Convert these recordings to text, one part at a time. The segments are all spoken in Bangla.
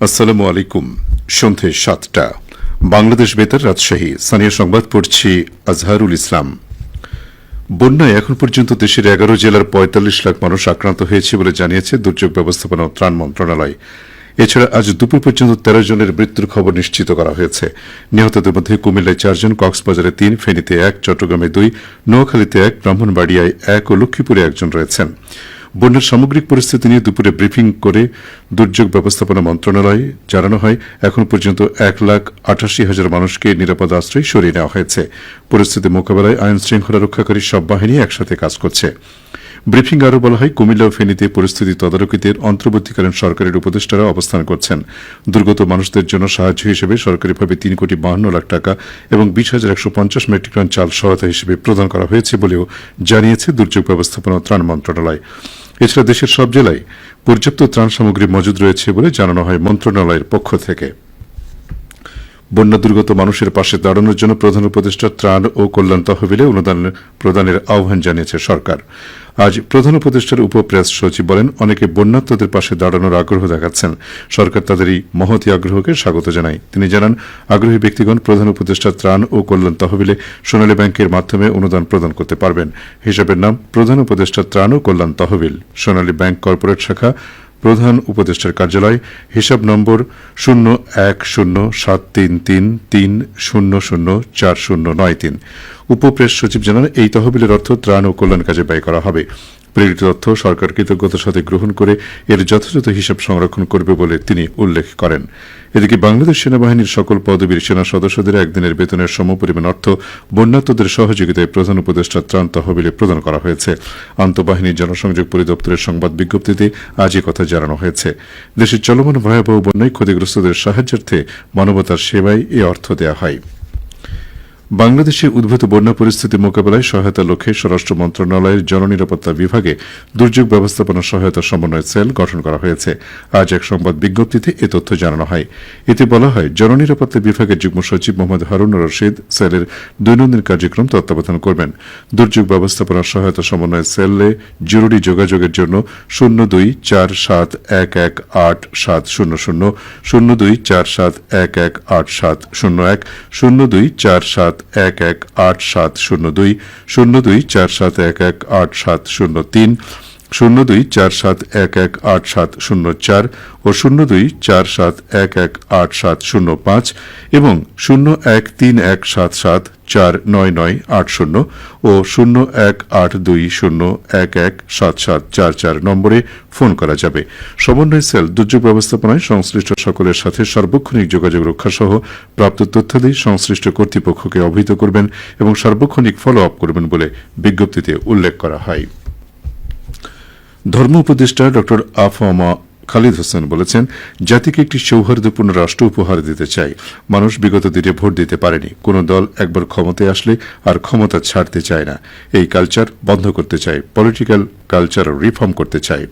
আসসালামু আলাইকুম। সন্ধে ৭টা বাংলাদেশ বেতার রাজশাহী। স্থানীয় সংবাদ পড়ছি আজহারুল ইসলাম। বন্যায় এখন পর্যন্ত দেশের ১১ জেলার ৪৫ লাখ মানুষ আক্রান্ত হয়েছে বলে জানিয়েছে দুর্যোগ ব্যবস্থাপনা ও ত্রাণ মন্ত্রণালয়। এছাড়া আজ দুপুর পর্যন্ত ১৩ জনের মৃত্যুর খবর নিশ্চিত করা হয়েছে। নিহতদের মধ্যে কুমিল্লায় ৪ জন, কক্সবাজারে ৩, ফেনীতে ১, চট্টগ্রামে ২, নোয়াখালীতে ১, ব্রাহ্মণবাড়িয়ায় ১ ও লক্ষ্মীপুরে ১ জন রয়েছেন। বন্যার সামগ্রিক পরিস্থিতি নিয়ে দুপুরে ব্রিফিং করে দুর্যোগ ব্যবস্থাপনা মন্ত্রণালয়ে জানানো হয়, এখন পর্যন্ত ১,৮৮,০০০ মানুষকে নিরাপদ আশ্রয় সরিয়ে নেওয়া হয়েছে। পরিস্থিতি মোকাবেলায় আইন শৃঙ্খলা রক্ষাকারী সব বাহিনী একসাথে কাজ করছে। ব্রিফিং আরও বলা হয়, কুমিল্লা ও ফেনীতে পরিস্থিতি তদারকিতে অন্তর্বর্তীকালীন সরকারের উপদেষ্টারা অবস্থান করছেন। দুর্গত মানুষদের জন্য সাহায্য হিসেবে সরকারিভাবে ৩,৫২,০০,০০০ টাকা এবং ২০,১৫০ মেট্রিক টন চাল সহায়তা হিসেবে প্রদান করা হয়েছে বলেও জানিয়েছে দুর্যোগ ব্যবস্থাপনা ও ত্রাণ মন্ত্রণালয়। এছাড়া দেশের সব জেলায় পর্যাপ্ত ত্রাণ সামগ্রী মজুদ রয়েছে বলে জানানো হয় মন্ত্রণালয়ের পক্ষ থেকে। বন্যা দুর্গত মানুষের পাশে দাঁড়ানোর জন্য প্রধান উপদেষ্টা ত্রাণ ও কল্যাণ তহবিলে অনুদান প্রদানের আহ্বান জানিয়েছে সরকার। আজ প্রধান উপদেষ্টার উপপ্রেস সচিব বলেন, অনেকে বন্যার্তদের পাশে দাঁড়ানোর আগ্রহ দেখাচ্ছেন। সরকার তাদের এই মহতী আগ্রহকে স্বাগত জানায়। তিনি জানান, আগ্রহী ব্যক্তিগণ প্রধান উপদেষ্টা ত্রাণ ও কল্যাণ তহবিলে সোনালী ব্যাংকের মাধ্যমে অনুদান প্রদান করতে পারবেন। হিসাবের নাম প্রধান উপদেষ্টা ত্রাণ ও কল্যাণ তহবিল, সোনালী ব্যাংক কর্পোরেট শাখা, প্রধান উপদেষ্টার কার্যালয়, হিসাব নম্বর 010733300409৩। উপপ্রেস সচিব জানান, এই তহবিলের অর্থ ত্রাণ ও কল্যাণ কাজে ব্যয় করা হবে। প্রেরিত অর্থ সরকার কৃতজ্ঞতার সাথে গ্রহণ করে এর যথাযথ হিসাব সংরক্ষণ করবে বলে তিনি উল্লেখ করেন। এদিকে বাংলাদেশ সেনাবাহিনীর সকল পদবীর সেনা সদস্যদের একদিনের বেতনের সমপরিমাণ অর্থ বন্যার্তদের সহযোগিতায় প্রধান উপদেষ্টা ত্রাণ তহবিলে প্রদান করা হয়েছে। আন্তঃবাহিনী জনসংযোগ পরিদপ্তরের সংবাদ বিজ্ঞপ্তিতে আজ কথা জানানো হয়েছে। দেশের চলমান ভয়াবহ বন্যায় ক্ষতিগ্রস্তদের সাহায্যার্থে মানবতার সেবায় এ অর্থ দেওয়া হয়। বাংলাদেশে উদ্ভূত বন্যা পরিস্থিতি মোকাবেলায় সহায়তা লক্ষ্যে স্বরাষ্ট্র মন্ত্রণালয়ের জননিরাপত্তা বিভাগে দুর্যোগ ব্যবস্থাপনা সহায়তা সমন্বয় সেল গঠন করা হয়েছে। আজ এক সংবাদ বিজ্ঞপ্তিতে এ তথ্য জানানো হয়। এতে বলা হয়, জননিরাপত্তা বিভাগের যুগ্ম সচিব মোহাম্মদ হারুন রশিদ সেলের দৈনন্দিন কার্যক্রম তত্ত্বাবধান করবেন। দুর্যোগ ব্যবস্থাপনা সহায়তা সমন্বয় সেলে জরুরি যোগাযোগের জন্য 0247118700, 0247118701, 0247118702, 0247118703, 0247118704 ও 0247118705 এবং 013177499980 ও 018201177444 নম্বরে ফোন করা যাবে। সমন্বয় সেল দুর্যোগ ব্যবস্থাপনায় সংশ্লিষ্ট সকলের সাথে সার্বক্ষণিক যোগাযোগ রক্ষা সহ প্রাপ্ত তথ্যাদি সংশ্লিষ্ট কর্তৃপক্ষকে অবহিত করবেন এবং সার্বক্ষণিক ফলো আপ করবেন বলে বিজ্ঞপ্তিতে উল্লেখ করা হয়। ধর্ম উপদেষ্টা ড আফমা খালিদ হোসেন বলেছেন, জাতিকে একটি সৌহার্দ্যপূর্ণ রাষ্ট্র উপহার দিতে চাই। মানুষ বিগত দিনে ভোট দিতে পারেনি। কোন দল একবার ক্ষমতায় আসলে আর ক্ষমতা ছাড়তে চায় না। এই কালচার বন্ধ করতে চাই। পলিটিক্যাল কালচার রিফর্ম করতে চাই।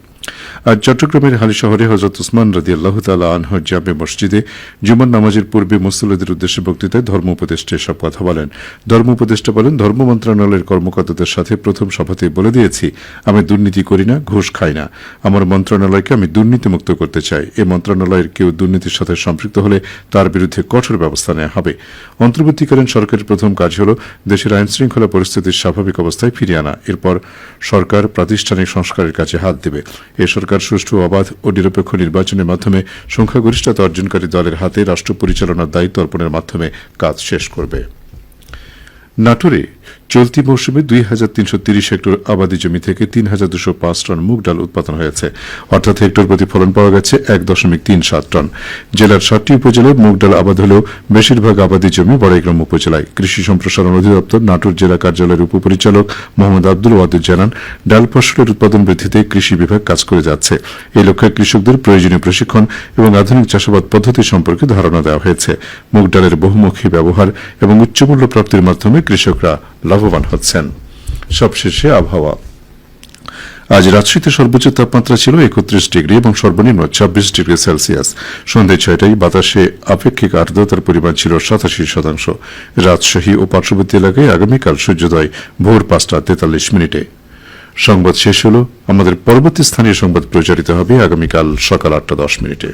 আজ চট্টগ্রামের হালিশহরে হযরত উসমান রাদিয়াল্লাহু তাআলা আনহুর জামে মসজিদে জুমার নামাজের পূর্বে মুসল্লিদের উদ্দেশ্যে বক্তৃতায় ধর্ম উপদেষ্টা এসব কথা বলেন। ধর্ম উপদেষ্টা বলেন, ধর্ম মন্ত্রণালয়ের কর্মকর্তাদের সাথে প্রথম সভাতেই বলে দিয়েছি, আমি দুর্নীতি করি না, ঘুষ খাই না। আমার মন্ত্রণালয়কে আমি দুর্নীতিমুক্ত করতে চাই। এই মন্ত্রণালয়ের কেউ দুর্নীতির সাথে সম্পৃক্ত হলে তার বিরুদ্ধে কঠোর ব্যবস্থা নেওয়া হবে। অন্তর্বর্তীকালীন সরকারের প্রথম কাজ হল দেশের আইন শৃঙ্খলা পরিস্থিতির স্বাভাবিক অবস্থায় ফিরিয়ে আনা। এরপর সরকার প্রাতিষ্ঠানিক সংস্কারের কাজে হাত দেবে। এ সরকার সুষ্ঠু, অবাধ ও নিরপেক্ষ নির্বাচনের মাধ্যমে সংখ্যাগরিষ্ঠতা অর্জনকারী দলের হাতে রাষ্ট্র পরিচালনার দায়িত্ব অর্পণের মাধ্যমে কাজ শেষ করবে। নাটোরে চলতি মৌসুমে ২,৩৩০ হেক্টর আবাদি জমি থেকে ৩,২০৫ টন মুগ ডাল উৎপাদন হয়েছে, অর্থাৎ হেক্টর প্রতি ফলন পাওয়া গেছে ১.৩৭ টন। জেলার ৭টি উপজেলায় মুগ ডাল আবাদ হলেও বেশিরভাগ আবাদি জমি বড়াইগ্রাম উপজেলায়। কৃষি সম্প্রসারণ অধিদপ্তর নাটোর জেলা কার্যালয়ের উপপরিচালক মোহাম্মদ আব্দুল ওয়াদুদ জানান, ডাল ফসলের উৎপাদন বৃদ্ধিতে কৃষি বিভাগ কাজ করে যাচ্ছে। এই লক্ষ্যে কৃষকদের প্রয়োজনীয় প্রশিক্ষণ এবং আধুনিক চাষাবাদ পদ্ধতি সম্পর্কে ধারণা দেওয়া হয়েছে। মুগ ডালের বহুমুখী ব্যবহার এবং উচ্চমূল্য প্রাপ্তির মাধ্যমে কৃষকরা লাভবান হচ্ছেন। সবশেষে আবহাওয়া। আজ রাজশাহীতে সর্বোচ্চ তাপমাত্রা ছিল ৩১ ডিগ্রি এবং সর্বনিম্ন ২৬ ডিগ্রি সেলসিয়াস। সন্ধ্যে ৬টায় বাতাসে আপেক্ষিক আর্দ্রতার পরিমাণ ছিল ৮৭%। রাজশাহী ও পার্শ্ববর্তী এলাকায় আগামীকাল সূর্যোদয় ভোর ৫টা ৪৩ মিনিটে। সংবাদ শেষ হল। আমাদের পরবর্তী স্থানীয় সংবাদ প্রচারিত হবে আগামীকাল সকাল ৮টা ১০ মিনিটে।